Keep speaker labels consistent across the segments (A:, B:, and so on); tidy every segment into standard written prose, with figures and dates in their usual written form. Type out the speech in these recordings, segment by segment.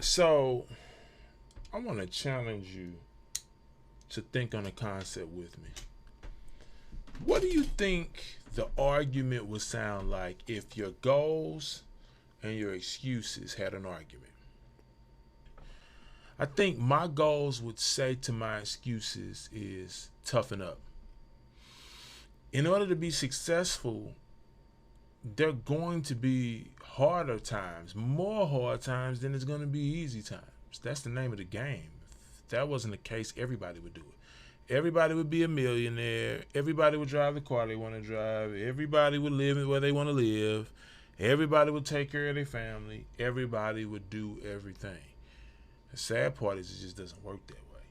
A: So I want to challenge you to think on a concept with me. What do you think the argument would sound like if your goals and your excuses had an argument? I think my goals would say to my excuses is toughen up. In order to be successful, there are going to be harder times, more hard times than it's going to be easy times. That's the name of the game. If that wasn't the case, everybody would do it. Everybody would be a millionaire. Everybody would drive the car they want to drive. Everybody would live where they want to live. Everybody would take care of their family. Everybody would do everything. The sad part is it just doesn't work that way.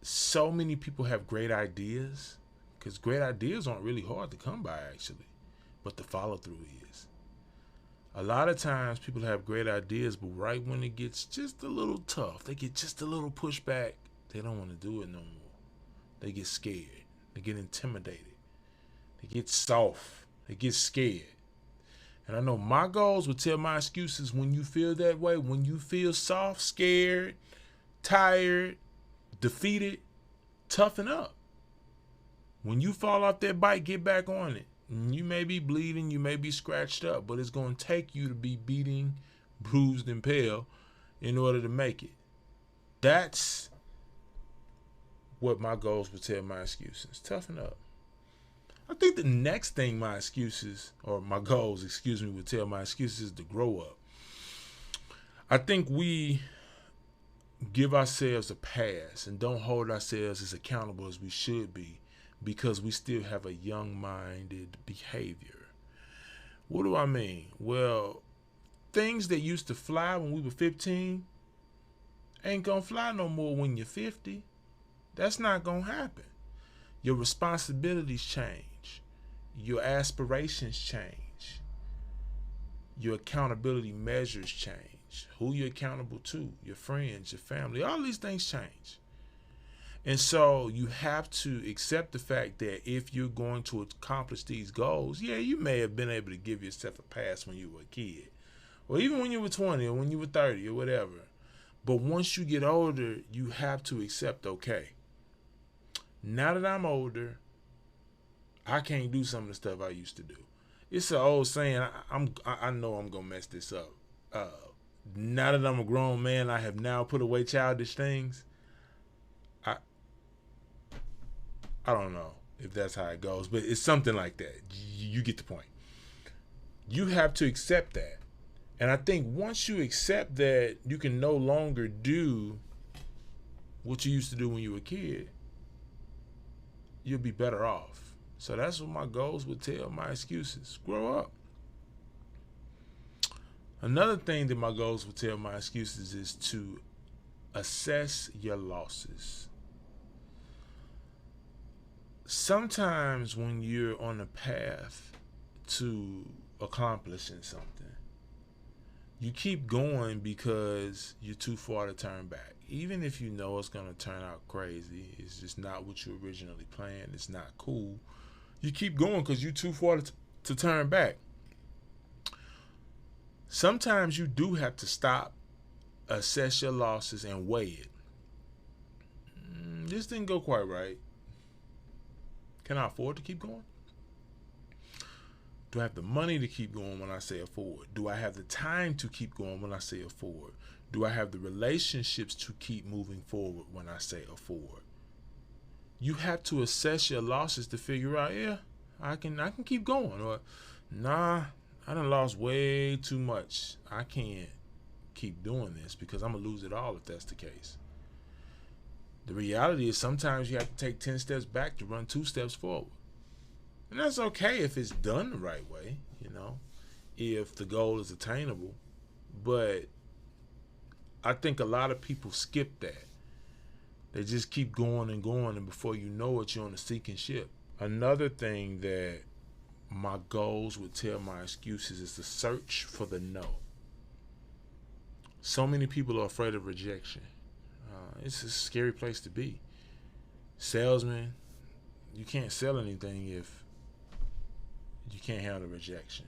A: So many people have great ideas because great ideas aren't really hard to come by, actually, but the follow through is. A lot of times people have great ideas, but right when it gets just a little tough, they get just a little pushback, they don't want to do it no more. They get scared. They get intimidated. They get soft. They get scared. And I know my goals would tell my excuses when you feel that way, when you feel soft, scared, tired, defeated, toughen up. When you fall off that bike, get back on it. You may be bleeding, you may be scratched up, but it's going to take you to be beating, bruised, and pale in order to make it. That's what my goals would tell my excuses. Toughen up. I think the next thing my excuses, or my goals, would tell my excuses is to grow up. I think we give ourselves a pass and don't hold ourselves as accountable as we should be because we still have a young-minded behavior. What do I mean? Well, things that used to fly when we were 15 ain't gonna fly no more when you're 50. That's not gonna happen. Your responsibilities change. Your aspirations change. Your accountability measures change. Who you're accountable to, your friends, your family, all these things change. And so you have to accept the fact that if you're going to accomplish these goals, yeah, you may have been able to give yourself a pass when you were a kid, or even when you were 20 or when you were 30 or whatever. But once you get older, you have to accept, okay, now that I'm older, I can't do some of the stuff I used to do. It's an old saying. I know I'm gonna mess this up. Now that I'm a grown man, I have now put away childish things. I don't know if that's how it goes, but it's something like that. You get the point. You have to accept that. And I think once you accept that you can no longer do what you used to do when you were a kid, you'll be better off. So that's what my goals would tell my excuses. Grow up. Another thing that my goals would tell my excuses is to assess your losses. Sometimes when you're on a path to accomplishing something, you keep going because you're too far to turn back. Even if you know it's going to turn out crazy, it's just not what you originally planned, it's not cool, you keep going because you're too far to turn back. Sometimes you do have to stop, assess your losses, and weigh it. This didn't go quite right. Can I afford to keep going? Do I have the money to keep going when I say afford? Do I have the time to keep going when I say afford? Do I have the relationships to keep moving forward when I say afford? You have to assess your losses to figure out, yeah, I can keep going, or nah, I done lost way too much. I can't keep doing this because I'm gonna lose it all if that's the case. The reality is sometimes you have to take 10 steps back to run 2 steps forward. And that's okay if it's done the right way, if the goal is attainable. But I think a lot of people skip that. They just keep going, and before you know it, you're on a sinking ship. Another thing that my goals would tell my excuses is to search for the no. So many people are afraid of rejection. It's a scary place to be. Salesman, you can't sell anything if you can't handle rejection.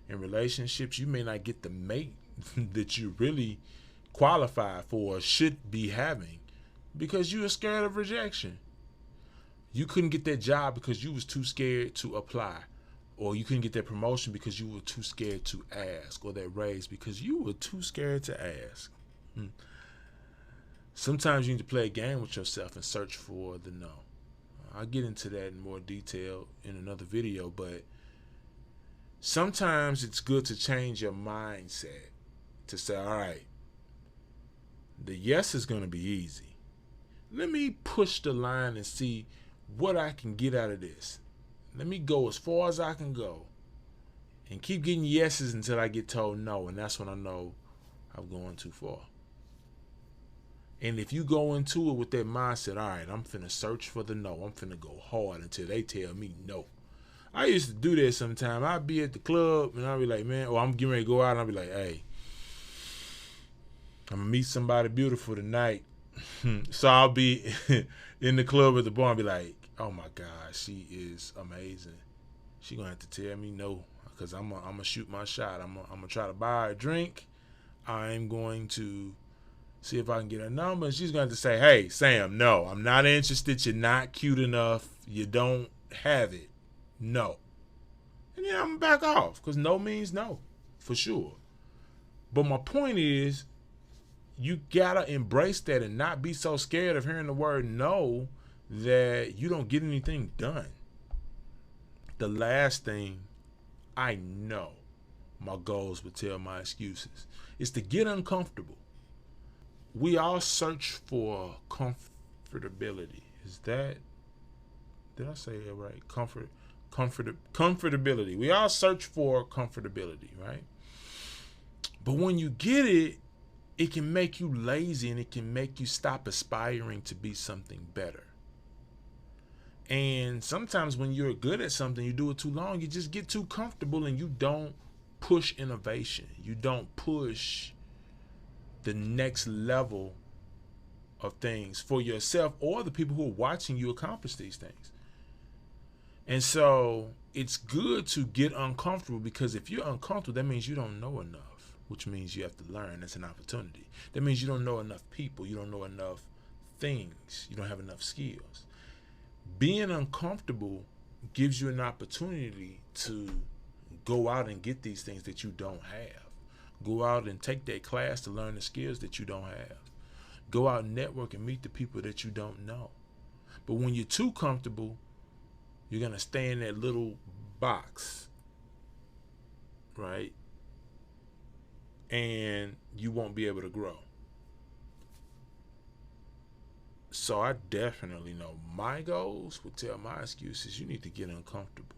A: In relationships, you may not get the mate that you're really qualify for or should be having because you were scared of rejection. You couldn't get that job because you was too scared to apply, or you couldn't get that promotion because you were too scared to ask, or that raise because you were too scared to ask. Sometimes you need to play a game with yourself and search for the no. I'll get into that in more detail in another video, but sometimes it's good to change your mindset to say, all right, the yes is going to be easy. Let me push the line and see what I can get out of this. Let me go as far as I can go and keep getting yeses until I get told no, and that's when I know I'm going too far. And if you go into it with that mindset, all right, I'm finna search for the no. I'm finna go hard until they tell me no. I used to do that sometimes. I'd be at the club and I'd be like, man, or I'm getting ready to go out and I'd be like, hey, I'm gonna meet somebody beautiful tonight. So I'll be in the club at the bar and be like, oh my God, she is amazing. She gonna have to tell me no, because I'm gonna shoot my shot. I'm gonna try to buy her a drink. I'm going to see if I can get her number. And she's going to have to say, hey, Sam, no, I'm not interested. You're not cute enough. You don't have it. No. And then I'm back off, because no means no, for sure. But my point is, you got to embrace that and not be so scared of hearing the word no that you don't get anything done. The last thing I know my goals would tell my excuses is to get uncomfortable. We all search for comfortability. Did I say that right? Comfortability. We all search for comfortability, right? But when you get it, it can make you lazy and it can make you stop aspiring to be something better. And sometimes when you're good at something, you do it too long, you just get too comfortable and you don't push innovation. You don't push the next level of things for yourself or the people who are watching you accomplish these things. And so it's good to get uncomfortable, because if you're uncomfortable, that means you don't know enough, which means you have to learn. That's an opportunity. That means you don't know enough people. You don't know enough things. You don't have enough skills. Being uncomfortable gives you an opportunity to go out and get these things that you don't have. Go out and take that class to learn the skills that you don't have. Go out and network and meet the people that you don't know. But when you're too comfortable, you're going to stay in that little box, right? And you won't be able to grow. So I definitely know my goals would tell my excuses, you need to get uncomfortable.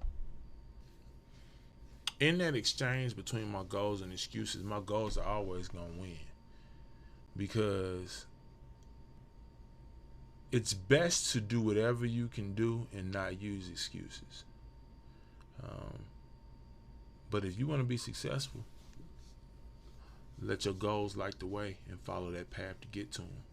A: In that exchange between my goals and excuses, my goals are always going to win, because it's best to do whatever you can do and not use excuses. But if you want to be successful, let your goals light the way and follow that path to get to them.